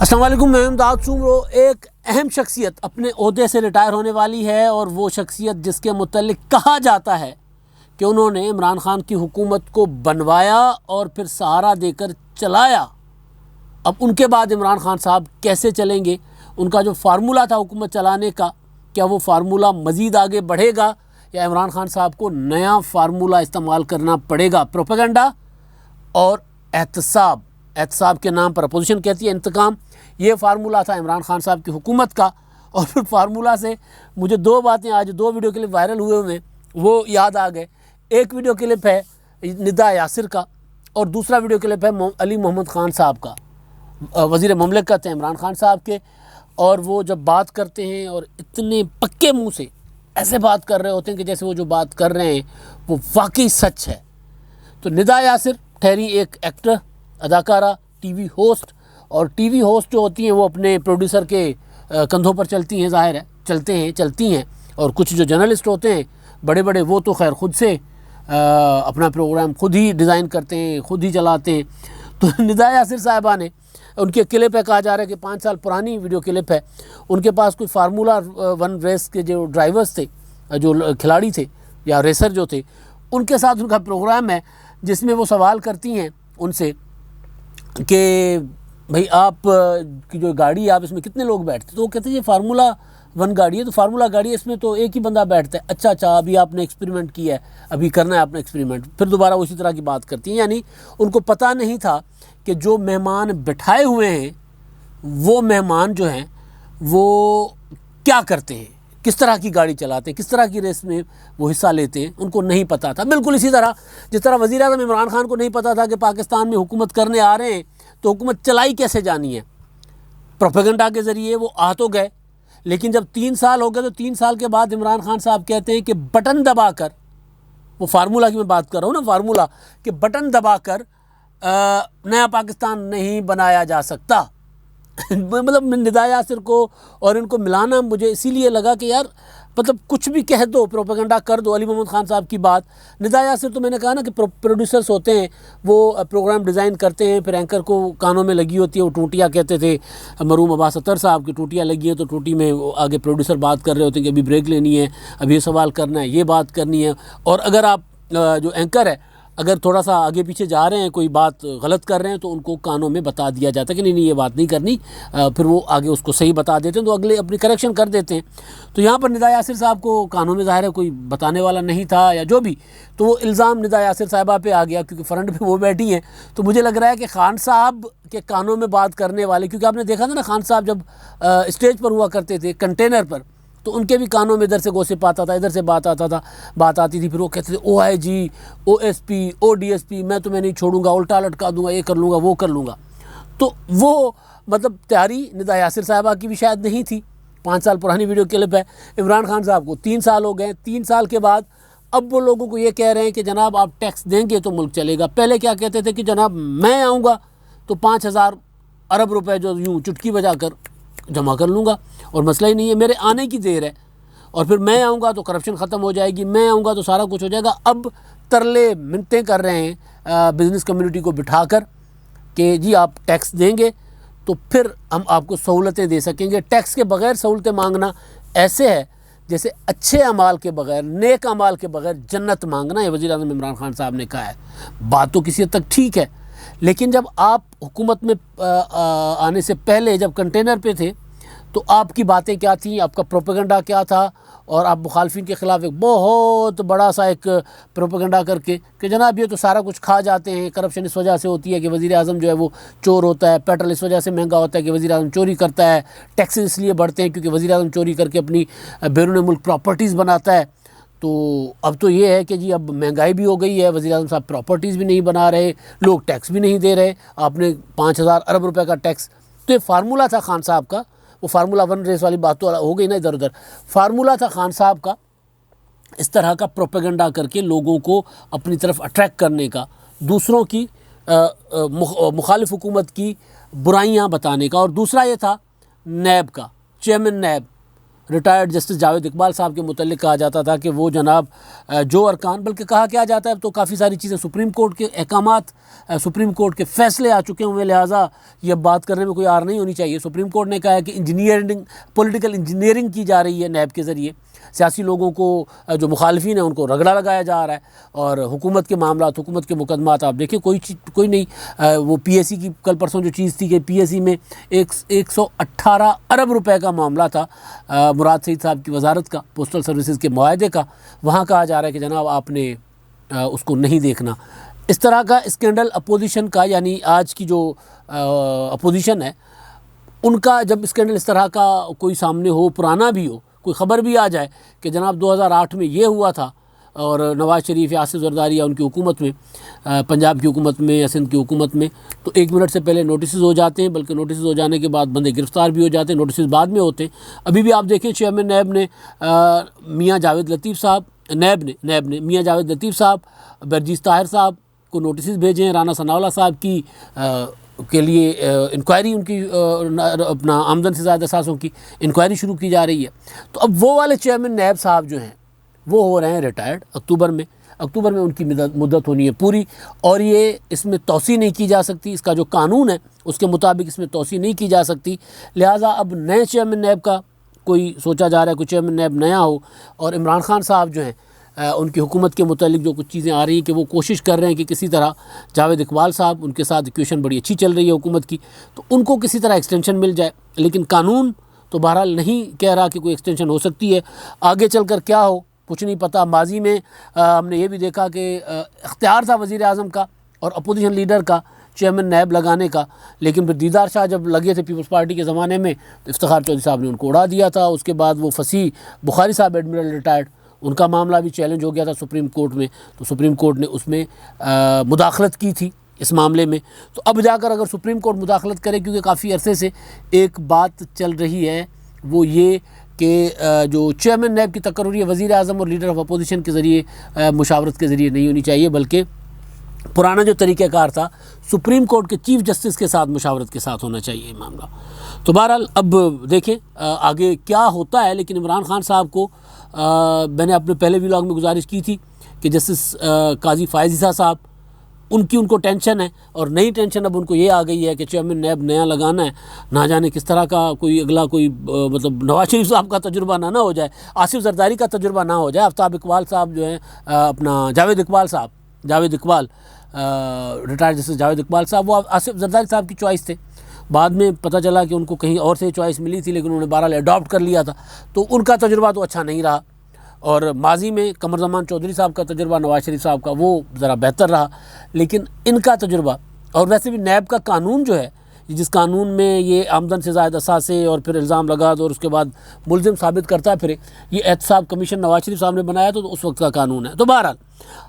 السلام علیکم، میں امداد سومرو۔ ایک اہم شخصیت اپنے عہدے سے ریٹائر ہونے والی ہے، اور وہ شخصیت جس کے متعلق کہا جاتا ہے کہ انہوں نے عمران خان کی حکومت کو بنوایا اور پھر سہارا دے کر چلایا۔ اب ان کے بعد عمران خان صاحب کیسے چلیں گے؟ ان کا جو فارمولہ تھا حکومت چلانے کا، کیا وہ فارمولہ مزید آگے بڑھے گا یا عمران خان صاحب کو نیا فارمولہ استعمال کرنا پڑے گا؟ پروپیگنڈا اور احتساب کے نام پر اپوزیشن کہتی ہے انتقام، یہ فارمولہ تھا عمران خان صاحب کی حکومت کا۔ اور پھر فارمولہ سے مجھے دو باتیں آج دو ویڈیو کلپ وائرل ہوئے وہ یاد آ گئے۔ ایک ویڈیو کلپ ہے ندا یاسر کا، اور دوسرا ویڈیو کلپ ہے علی محمد خان صاحب کا، وزیر مملکت ہیں عمران خان صاحب کے۔ اور وہ جب بات کرتے ہیں اور اتنے پکے منہ سے ایسے بات کر رہے ہوتے ہیں کہ جیسے وہ جو بات کر رہے ہیں وہ واقعی سچ ہے۔ تو ندا یاسر ٹھہری ایک ایکٹر، اداکارہ، ٹی وی ہوسٹ، اور ٹی وی ہوسٹ جو ہوتی ہیں وہ اپنے پروڈیوسر کے کندھوں پر چلتی ہیں، ظاہر ہے چلتی ہیں۔ اور کچھ جو جرنلسٹ ہوتے ہیں بڑے بڑے، وہ تو خیر خود سے اپنا پروگرام خود ہی ڈیزائن کرتے ہیں، خود ہی چلاتے ہیں۔ تو ندا یاسر صاحبہ نے، ان کے کلپ ہے، کہا جا رہا ہے کہ 5 سال پرانی ویڈیو کلپ ہے، ان کے پاس کوئی فارمولہ 1 ریس کے جو ڈرائیورز تھے، جو کھلاڑی تھے یا ریسر جو تھے، ان کے ساتھ ان کا پروگرام ہے جس میں وہ سوال کرتی ہیں ان سے کہ بھئی آپ کی جو گاڑی ہے آپ اس میں کتنے لوگ بیٹھتے؟ تو وہ کہتے ہیں یہ فارمولہ 1 گاڑی ہے، تو فارمولہ گاڑی ہے، اس میں تو ایک ہی بندہ بیٹھتا ہے۔ اچھا ابھی آپ نے ایکسپیریمنٹ کیا ہے، ابھی کرنا ہے آپ نے ایکسپیریمنٹ۔ پھر دوبارہ اسی طرح کی بات کرتی ہیں، یعنی ان کو پتہ نہیں تھا کہ جو مہمان بٹھائے ہوئے ہیں وہ مہمان جو ہیں وہ کیا کرتے ہیں، کس طرح کی گاڑی چلاتے ہیں، کس طرح کی ریس میں وہ حصہ لیتے ہیں، ان کو نہیں پتہ تھا۔ بالکل اسی طرح جس طرح وزیر اعظم عمران خان کو نہیں پتہ تھا کہ پاکستان میں حکومت کرنے آ رہے ہیں تو حکومت چلائی کیسے جانی ہے، پروپیگنڈا کے ذریعے وہ آ تو گئے، لیکن جب 3 سال ہو گئے تو 3 سال کے بعد عمران خان صاحب کہتے ہیں کہ بٹن دبا کر، وہ فارمولہ کی میں بات کر رہا ہوں نا، فارمولہ کہ بٹن دبا کر نیا پاکستان نہیں بنایا جا سکتا۔ مطلب ندا یاسر کو اور ان کو ملانا مجھے اسی لیے لگا کہ یار مطلب کچھ بھی کہہ دو، پروپیگنڈا کر دو۔ علی محمد خان صاحب کی بات، ندا یاسر تو میں نے کہا نا کہ پروڈیوسرز ہوتے ہیں، وہ پروگرام ڈیزائن کرتے ہیں، پھر اینکر کو کانوں میں لگی ہوتی ہے، وہ ٹوٹیاں کہتے تھے مرحوم عباس اطہر صاحب کی، ٹوٹیاں لگی ہیں تو ٹوٹی میں آگے پروڈیوسر بات کر رہے ہوتے ہیں کہ ابھی بریک لینی ہے، ابھی یہ سوال کرنا ہے، یہ بات کرنی ہے۔ اور اگر آپ جو اینکر ہے اگر تھوڑا سا آگے پیچھے جا رہے ہیں، کوئی بات غلط کر رہے ہیں تو ان کو کانوں میں بتا دیا جاتا ہے کہ نہیں یہ بات نہیں کرنی، پھر وہ آگے اس کو صحیح بتا دیتے ہیں تو اگلے اپنی کریکشن کر دیتے ہیں۔ تو یہاں پر ندا یاسر صاحب کو کانوں میں ظاہر ہے کوئی بتانے والا نہیں تھا یا جو بھی، تو وہ الزام ندا یاسر صاحبہ پہ آ گیا کیونکہ فرنٹ پہ وہ بیٹھی ہیں۔ تو مجھے لگ رہا ہے کہ خان صاحب کے کانوں میں بات کرنے والے، کیونکہ آپ نے دیکھا تھا نا خان صاحب جب اسٹیج پر ہوا کرتے تھے کنٹینر پر، تو ان کے بھی کانوں میں ادھر سے گوسپ آتا تھا، ادھر سے بات آتی تھی، پھر وہ کہتے تھے او آئی جی، او ایس پی، او ڈی ایس پی، میں تمہیں نہیں چھوڑوں گا، الٹا لٹکا دوں گا، یہ کر لوں گا، وہ کر لوں گا۔ تو وہ مطلب تیاری ندا یاسر صاحبہ کی بھی شاید نہیں تھی۔ 5 سال پرانی ویڈیو کلپ ہے۔ عمران خان صاحب کو 3 سال ہو گئے، 3 سال کے بعد اب وہ لوگوں کو یہ کہہ رہے ہیں کہ جناب آپ ٹیکس دیں گے تو ملک چلے گا۔ پہلے کیا کہتے تھے کہ جناب میں آؤں گا تو 5,000 ارب روپے جو یوں چٹکی بجا کر جمع کر لوں گا اور مسئلہ ہی نہیں ہے، میرے آنے کی دیر ہے، اور پھر میں آؤں گا تو کرپشن ختم ہو جائے گی، میں آؤں گا تو سارا کچھ ہو جائے گا۔ اب ترلے منتیں کر رہے ہیں بزنس کمیونٹی کو بٹھا کر کہ جی آپ ٹیکس دیں گے تو پھر ہم آپ کو سہولتیں دے سکیں گے۔ ٹیکس کے بغیر سہولتیں مانگنا ایسے ہے جیسے اچھے اعمال کے بغیر، نیک اعمال کے بغیر جنت مانگنا، یہ وزیر اعظم عمران خان صاحب نے کہا ہے۔ بات تو کسی حد تک ٹھیک ہے، لیکن جب آپ حکومت میں آنے سے پہلے جب کنٹینر پہ تھے تو آپ کی باتیں کیا تھیں، آپ کا پروپیگنڈا کیا تھا، اور آپ مخالفین کے خلاف ایک بہت بڑا سا ایک پروپیگنڈا کر کے کہ جناب یہ تو سارا کچھ کھا جاتے ہیں، کرپشن اس وجہ سے ہوتی ہے کہ وزیر اعظم جو ہے وہ چور ہوتا ہے، پیٹرول اس وجہ سے مہنگا ہوتا ہے کہ وزیر اعظم چوری کرتا ہے، ٹیکسز اس لیے بڑھتے ہیں کیونکہ وزیر اعظم چوری کر کے اپنی بیرون ملک پراپرٹیز بناتا ہے۔ تو اب تو یہ ہے کہ جی اب مہنگائی بھی ہو گئی ہے، وزیر اعظم صاحب پراپرٹیز بھی نہیں بنا رہے، لوگ ٹیکس بھی نہیں دے رہے، آپ نے 5,000 ارب روپے کا ٹیکس۔ تو یہ فارمولہ تھا خان صاحب کا، وہ فارمولہ 1 ریس والی بات تو ہو گئی نا ادھر ادھر، فارمولہ تھا خان صاحب کا اس طرح کا پروپیگنڈا کر کے لوگوں کو اپنی طرف اٹریکٹ کرنے کا، دوسروں کی مخالف حکومت کی برائیاں بتانے کا۔ اور دوسرا یہ تھا نیب کا، chairman NAB retired justice Javed Iqbal صاحب کے متعلق کہا جاتا تھا کہ وہ جناب جو ارکان، بلکہ کہا کیا جاتا ہے، اب تو کافی ساری چیزیں سپریم کورٹ کے احکامات، سپریم کورٹ کے فیصلے آ چکے ہوئے، لہٰذا یہ بات کرنے میں کوئی آر نہیں ہونی چاہیے۔ سپریم کورٹ نے کہا ہے کہ پولیٹیکل انجینئرنگ کی جا رہی ہے نیب کے ذریعے، سیاسی لوگوں کو جو مخالفین ہیں ان کو رگڑا لگایا جا رہا ہے، اور حکومت کے معاملات، حکومت کے مقدمات آپ دیکھیں کوئی نہیں۔ وہ پی ایس سی کی کل پرسوں جو چیز تھی کہ پی ایس سی میں 118 ارب روپے کا معاملہ تھا مراد سعید صاحب کی وزارت کا، پوسٹل سروسز کے معاہدے کا، وہاں کہا جا رہا ہے کہ جناب آپ نے اس کو نہیں دیکھنا۔ اس طرح کا اسکینڈل اپوزیشن کا، یعنی آج کی جو اپوزیشن ہے ان کا جب اسکینڈل اس طرح کا کوئی سامنے ہو، پرانا بھی ہو، کوئی خبر بھی آ جائے کہ جناب 2008 میں یہ ہوا تھا، اور نواز شریف یا آصف زرداری یا ان کی حکومت میں، پنجاب کی حکومت میں یا سندھ کی حکومت میں، تو 1 منٹ سے پہلے نوٹسز ہو جاتے ہیں، بلکہ نوٹسز ہو جانے کے بعد بندے گرفتار بھی ہو جاتے ہیں، نوٹسز بعد میں ہوتے ہیں۔ ابھی بھی آپ دیکھیں چیئرمین نیب نے میاں جاوید لطیف صاحب، نیب نے میاں جاوید لطیف صاحب، برجیس طاہر صاحب کو نوٹسز بھیجے ہیں، رانا ثناء اللہ صاحب کی کے لیے انکوائری، ان کی اپنا آمدن سے زائد اثاثوں کی انکوائری شروع کی جا رہی ہے۔ تو اب وہ والے چیئرمین نیب صاحب جو ہیں وہ ہو رہے ہیں ریٹائرڈ اکتوبر میں ان کی مدت ہونی ہے پوری، اور یہ اس میں توسیع نہیں کی جا سکتی، اس کا جو قانون ہے اس کے مطابق اس میں توسیع نہیں کی جا سکتی، لہٰذا اب نئے چیئرمین نیب کا کوئی سوچا جا رہا ہے، کوئی چیئرمین نیب نیا ہو۔ اور عمران خان صاحب جو ہیں ان کی حکومت کے متعلق جو کچھ چیزیں آ رہی ہیں کہ وہ کوشش کر رہے ہیں کہ کسی طرح جاوید اقبال صاحب، ان کے ساتھ ایکویشن بڑی اچھی چل رہی ہے حکومت کی، تو ان کو کسی طرح ایکسٹینشن مل جائے، لیکن قانون تو بہرحال نہیں کہہ رہا کہ کوئی ایکسٹینشن ہو سکتی ہے۔ آگے چل کر کیا ہو کچھ نہیں پتہ۔ ماضی میں ہم نے یہ بھی دیکھا کہ اختیار تھا وزیر اعظم کا اور اپوزیشن لیڈر کا چیئرمین نیب لگانے کا، لیکن پھر دیدار شاہ جب لگے تھے پیپلز پارٹی کے زمانے میں تو افتخار چودھری صاحب نے ان کو اڑا دیا تھا۔ اس کے بعد وہ فصیح بخاری صاحب ایڈمرل ریٹائرڈ، ان کا معاملہ بھی چیلنج ہو گیا تھا سپریم کورٹ میں، تو سپریم کورٹ نے اس میں مداخلت کی تھی اس معاملے میں۔ تو اب جا کر اگر سپریم کورٹ مداخلت کرے، کیونکہ کافی عرصے سے ایک بات چل رہی ہے وہ یہ کہ جو چیئرمین نیب کی تقرری وزیر اعظم اور لیڈر آف اپوزیشن کے ذریعے مشاورت کے ذریعے نہیں ہونی چاہیے، بلکہ پرانا جو طریقہ کار تھا سپریم کورٹ کے چیف جسٹس کے ساتھ مشاورت کے ساتھ ہونا چاہیے یہ معاملہ۔ تو بہرحال اب دیکھیں آگے کیا ہوتا ہے، لیکن عمران خان صاحب کو میں نے اپنے پہلے ولاگ میں گزارش کی تھی کہ جسٹس قاضی فائز عیسیٰ صاحب ان کو ٹینشن ہے، اور نئی ٹینشن اب ان کو یہ آ گئی ہے کہ چیئرمین نیب نیا لگانا ہے، نہ جانے کس طرح کا کوئی اگلا کوئی مطلب نواز شریف صاحب کا تجربہ نہ ہو جائے، آصف زرداری کا تجربہ نہ ہو جائے، آفتاب اقبال صاحب جو ہیں اپنا جاوید اقبال ریٹائرڈ جسٹس جاوید اقبال صاحب وہ آصف زرداری صاحب کی چوائس تھے، بعد میں پتہ چلا کہ ان کو کہیں اور سے چوائس ملی تھی، لیکن انہوں نے بہرحال اڈاپٹ کر لیا تھا، تو ان کا تجربہ تو اچھا نہیں رہا۔ اور ماضی میں قمر زمان چودھری صاحب کا تجربہ نواز شریف صاحب کا وہ ذرا بہتر رہا، لیکن ان کا تجربہ، اور ویسے بھی نیب کا قانون جو ہے، جس قانون میں یہ آمدن سے زائد اثاثے اور پھر الزام لگا دو اور اس کے بعد ملزم ثابت کرتا پھرے، یہ احتساب کمیشن نواز شریف صاحب نے بنایا تو اس وقت کا قانون ہے۔ تو بہرحال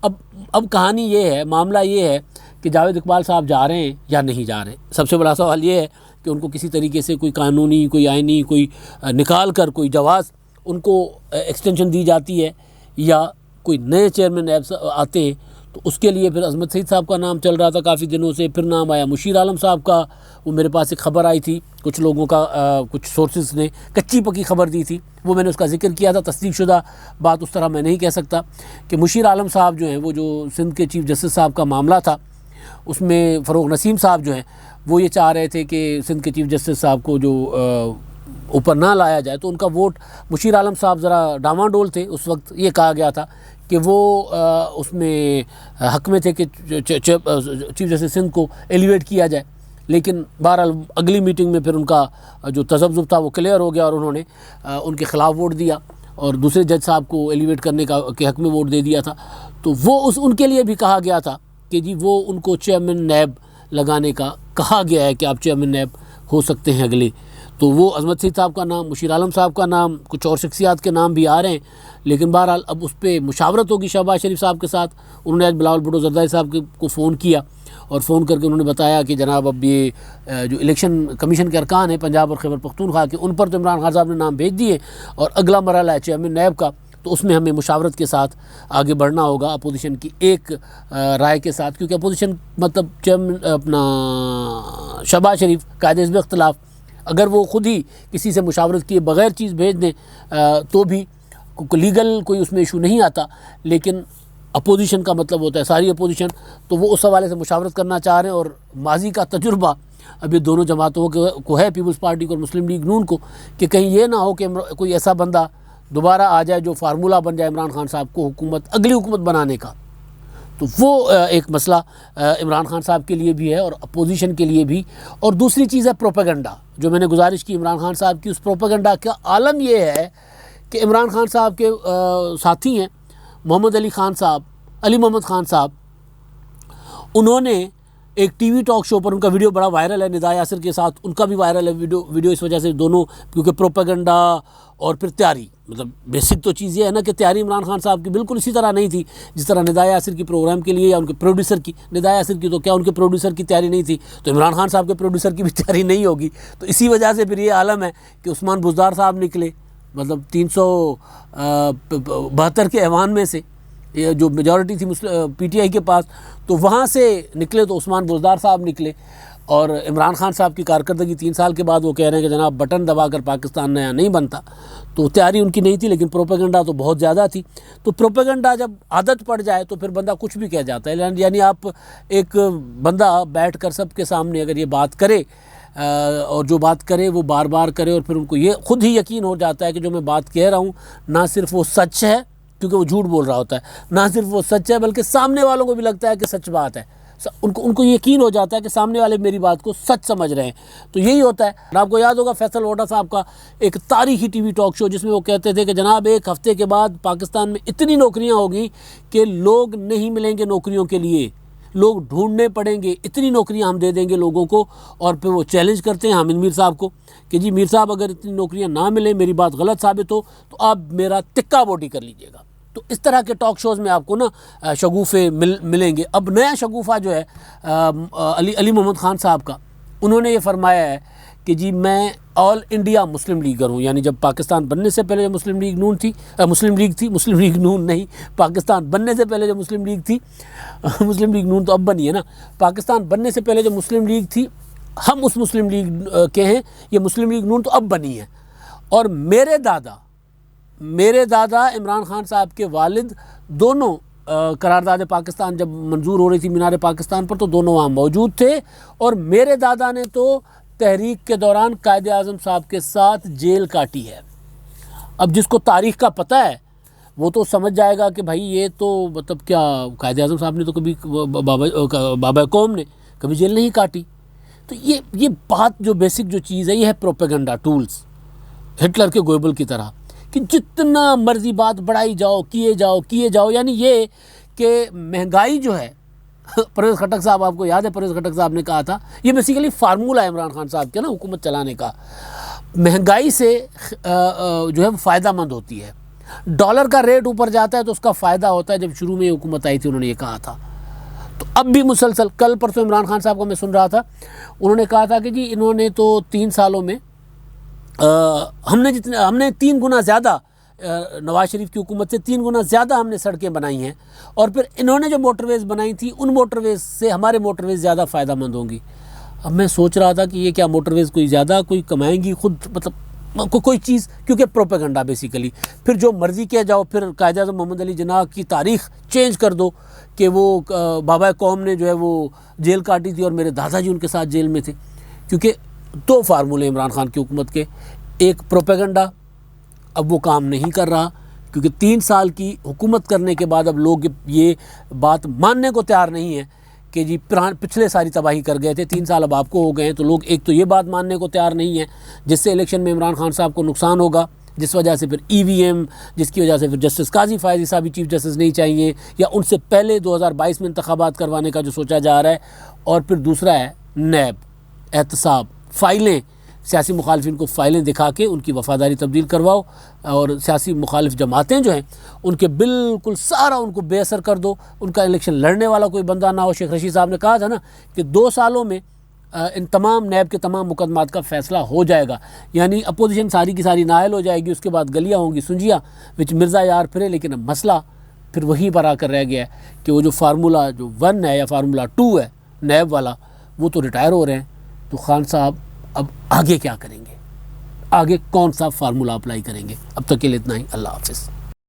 اب کہانی یہ ہے، معاملہ یہ ہے کہ جاوید اقبال صاحب جا رہے ہیں یا نہیں جا رہے ہیں۔ سب سے بڑا سوال یہ ہے کہ ان کو کسی طریقے سے کوئی قانونی، کوئی آئینی، کوئی نکال کر کوئی جواز ان کو ایکسٹینشن دی جاتی ہے، یا کوئی نئے چیئرمین نیب آتے ہیں، تو اس کے لیے پھر عظمت سعید صاحب کا نام چل رہا تھا کافی دنوں سے، پھر نام آیا مشیر عالم صاحب کا، وہ میرے پاس ایک خبر آئی تھی، کچھ لوگوں کا کچھ سورسز نے کچی پکی خبر دی تھی، وہ میں نے اس کا ذکر کیا تھا، تصدیق شدہ بات اس طرح میں نہیں کہہ سکتا، کہ مشیر عالم صاحب جو ہیں وہ جو سندھ کے چیف جسٹس صاحب کا معاملہ تھا، اس میں فروغ نسیم صاحب جو ہیں وہ یہ چاہ رہے تھے کہ سندھ کے چیف جسٹس صاحب کو جو اوپر نہ لایا جائے، تو ان کا ووٹ، مشیر عالم صاحب ذرا ڈاواں ڈول تھے اس وقت، یہ کہا گیا تھا کہ وہ اس میں حق میں تھے کہ چیف جسٹس سندھ کو ایلیویٹ کیا جائے، لیکن بہرحال اگلی میٹنگ میں پھر ان کا جو تذبذب تھا وہ کلیئر ہو گیا اور انہوں نے ان کے خلاف ووٹ دیا اور دوسرے جج صاحب کو ایلیویٹ کرنے کے حق میں ووٹ دے دیا تھا۔ تو وہ ان کے لیے بھی کہا گیا تھا کہ جی وہ ان کو چیئرمین نیب لگانے کا کہا گیا ہے کہ آپ چیئرمین نیب ہو سکتے ہیں اگلے، تو وہ عظمت سعید صاحب کا نام، مشیر عالم صاحب کا نام، کچھ اور شخصیات کے نام بھی آ رہے ہیں، لیکن بہرحال اب اس پہ مشاورت ہوگی شہباز شریف صاحب کے ساتھ۔ انہوں نے آج بلاول بھٹو زرداری صاحب کو فون کیا اور فون کر کے انہوں نے بتایا کہ جناب اب یہ جو الیکشن کمیشن کے ارکان ہیں پنجاب اور خیبر پختونخوا کے، ان پر تو عمران خان صاحب نے نام بھیج دیے، اور اگلا مرحلہ ہے چیئرمین نیب کا، تو اس میں ہمیں مشاورت کے ساتھ آگے بڑھنا ہوگا، اپوزیشن کی ایک رائے کے ساتھ، کیونکہ اپوزیشن مطلب چیئرمین اپنا شہباز شریف قائد حزب اختلاف اگر وہ خود ہی کسی سے مشاورت کیے بغیر چیز بھیج دیں تو بھی لیگل کوئی اس میں ایشو نہیں آتا، لیکن اپوزیشن کا مطلب ہوتا ہے ساری اپوزیشن، تو وہ اس حوالے سے مشاورت کرنا چاہ رہے ہیں۔ اور ماضی کا تجربہ اب یہ دونوں جماعتوں کو ہے، پیپلز پارٹی کو اور مسلم لیگ نون کو، کہ کہیں یہ نہ ہو کہ کوئی ایسا بندہ دوبارہ آ جائے جو فارمولہ بن جائے عمران خان صاحب کو اگلی حکومت بنانے کا۔ تو وہ ایک مسئلہ عمران خان صاحب کے لیے بھی ہے اور اپوزیشن کے لیے بھی۔ اور دوسری چیز ہے پروپیگنڈا، جو میں نے گزارش کی عمران خان صاحب کی، اس پروپیگنڈا کا عالم یہ ہے کہ عمران خان صاحب کے ساتھی ہیں محمد علی خان صاحب، علی محمد خان صاحب، انہوں نے ایک ٹی وی ٹاک شو پر، ان کا ویڈیو بڑا وائرل ہے ندا یاسر کے ساتھ، ان کا بھی وائرل ہے ویڈیو اس وجہ سے دونوں، کیونکہ پروپیگنڈا اور پھر تیاری، مطلب بیسک تو چیز یہ ہے نا کہ تیاری عمران خان صاحب کی بالکل اسی طرح نہیں تھی جس طرح ندا یاسر کی پروگرام کے لیے یا ان کے پروڈیوسر کی، ندا یاسر کی تو کیا ان کے پروڈیوسر کی تیاری نہیں تھی، تو عمران خان صاحب کے پروڈیوسر کی بھی تیاری نہیں ہوگی۔ تو اسی وجہ سے پھر یہ عالم ہے کہ عثمان بزدار صاحب نکلے، مطلب 372 کے ایوان میں سے جو میجورٹی تھی پی ٹی آئی کے پاس، تو وہاں سے نکلے تو عثمان بزدار صاحب نکلے، اور عمران خان صاحب کی کارکردگی 3 سال کے بعد وہ کہہ رہے ہیں کہ جناب بٹن دبا کر پاکستان نیا نہیں بنتا۔ تو تیاری ان کی نہیں تھی، لیکن پروپیگنڈا تو بہت زیادہ تھی۔ تو پروپیگنڈا جب عادت پڑ جائے تو پھر بندہ کچھ بھی کہہ جاتا ہے، یعنی آپ ایک بندہ بیٹھ کر سب کے سامنے اگر یہ بات کرے اور جو بات کرے وہ بار بار کرے، اور پھر ان کو یہ خود ہی یقین ہو جاتا ہے کہ جو میں بات کہہ رہا ہوں نہ صرف وہ سچ ہے، کیونکہ وہ جھوٹ بول رہا ہوتا ہے، نہ صرف وہ سچ ہے بلکہ سامنے والوں کو بھی لگتا ہے کہ سچ بات ہے، ان کو یقین ہو جاتا ہے کہ سامنے والے میری بات کو سچ سمجھ رہے ہیں۔ تو یہی ہوتا ہے۔ اور آپ کو یاد ہوگا فیصل ووڈا صاحب کا ایک تاریخی ٹی وی ٹاک شو، جس میں وہ کہتے تھے کہ جناب 1 ہفتے کے بعد پاکستان میں اتنی نوکریاں ہوگی کہ لوگ نہیں ملیں گے نوکریوں کے لیے، لوگ ڈھونڈنے پڑیں گے، اتنی نوکریاں ہم دے دیں گے لوگوں کو۔ اور پھر وہ چیلنج کرتے ہیں حامد میر صاحب کو کہ جی میر صاحب اگر اتنی نوکریاں نہ ملیں، میری بات غلط ثابت ہو تو آپ میرا تکہ بوٹی کر لیجئے گا۔ تو اس طرح کے ٹاک شوز میں آپ کو نا شگوفے ملیں گے۔ اب نیا شگوفہ جو ہے علی محمد خان صاحب کا، انہوں نے یہ فرمایا ہے کہ جی میں آل انڈیا مسلم لیگر ہوں، یعنی جب پاکستان بننے سے پہلے جو مسلم لیگ نون تھی، مسلم لیگ نون نہیں، پاکستان بننے سے پہلے جو مسلم لیگ تھی، مسلم لیگ نون تو اب بنی ہے نا، پاکستان بننے سے پہلے جو مسلم لیگ تھی ہم اس مسلم لیگ کے ہیں، یہ مسلم لیگ نون تو اب بنی ہے۔ اور میرے دادا عمران خان صاحب کے والد دونوں قرارداد پاکستان جب منظور ہو رہی تھی مینار پاکستان پر، تو دونوں وہاں موجود تھے، اور میرے دادا نے تو تحریک کے دوران قائد اعظم صاحب کے ساتھ جیل کاٹی ہے۔ اب جس کو تاریخ کا پتہ ہے وہ تو سمجھ جائے گا کہ بھائی یہ تو مطلب کیا، قائد اعظم صاحب نے تو کبھی بابا قوم نے کبھی جیل نہیں کاٹی۔ تو یہ بات جو بیسک جو چیز ہے یہ ہے پروپیگنڈا ٹولز، ہٹلر کے گوئبل کی طرح، کہ جتنا مرضی بات بڑھائی جاؤ، کیے جاؤ، یعنی یہ کہ مہنگائی جو ہے، پرویز خٹک صاحب، آپ کو یاد ہے پرویز خٹک صاحب نے کہا تھا، یہ بیسیکلی فارمولہ ہے عمران خان صاحب کے نا حکومت چلانے کا، مہنگائی سے جو ہے وہ فائدہ مند ہوتی ہے، ڈالر کا ریٹ اوپر جاتا ہے تو اس کا فائدہ ہوتا ہے۔ جب شروع میں یہ حکومت آئی تھی انہوں نے یہ کہا تھا، تو اب بھی مسلسل، کل پرسوں عمران خان صاحب کو میں سن رہا تھا، انہوں نے کہا تھا کہ جی انہوں نے تو 3 سالوں میں ہم نے 3 گنا زیادہ، نواز شریف کی حکومت سے 3 گنا زیادہ ہم نے سڑکیں بنائی ہیں، اور پھر انہوں نے جو موٹر ویز بنائی تھی ان موٹر ویز سے ہمارے موٹر ویز زیادہ فائدہ مند ہوں گی۔ اب میں سوچ رہا تھا کہ یہ کیا موٹر ویز کوئی زیادہ کوئی کمائیں گی خود، مطلب کوئی چیز، کیونکہ پروپیگنڈا بیسیکلی، پھر جو مرضی کیا جاؤ، پھر قائد اعظم محمد علی جناح کی تاریخ چینج کر دو کہ وہ بابا قوم نے جو ہے وہ جیل کاٹی تھی اور میرے دادا جی ان کے ساتھ جیل میں تھے، کیونکہ 2 فارمولے عمران خان کی حکومت کے، ایک پروپیگنڈا، اب وہ کام نہیں کر رہا، کیونکہ 3 سال کی حکومت کرنے کے بعد اب لوگ یہ بات ماننے کو تیار نہیں ہے کہ جی پچھلے ساری تباہی کر گئے تھے، 3 سال اب آپ کو ہو گئے ہیں، تو لوگ ایک تو یہ بات ماننے کو تیار نہیں ہے، جس سے الیکشن میں عمران خان صاحب کو نقصان ہوگا، جس وجہ سے پھر EVM، جس کی وجہ سے پھر جسٹس قاضی فائز صاحب بھی چیف جسٹس نہیں چاہیے، یا ان سے پہلے 2022 میں انتخابات کروانے کا جو سوچا جا رہا ہے، اور پھر دوسرا ہے نیب، احتساب، فائلیں، سیاسی مخالفین کو فائلیں دکھا کے ان کی وفاداری تبدیل کرواؤ، اور سیاسی مخالف جماعتیں جو ہیں ان کے بالکل سارا ان کو بے اثر کر دو، ان کا الیکشن لڑنے والا کوئی بندہ نہ ہو۔ شیخ رشید صاحب نے کہا تھا نا کہ 2 سالوں میں ان تمام نیب کے تمام مقدمات کا فیصلہ ہو جائے گا، یعنی اپوزیشن ساری کی ساری نائل ہو جائے گی، اس کے بعد گلیاں ہوں گی سنجیاں وچ مرزا یار پھرے، لیکن اب مسئلہ پھر وہی پر آ کر رہ گیا ہے کہ وہ جو فارمولہ جو 1 ہے یا فارمولہ 2 ہے نیب والا، وہ تو ریٹائر ہو رہے ہیں، تو خان صاحب اب آگے کیا کریں گے، آگے کون سا فارمولہ اپلائی کریں گے۔ اب تک کے لیے اتنا ہی، اللہ حافظ۔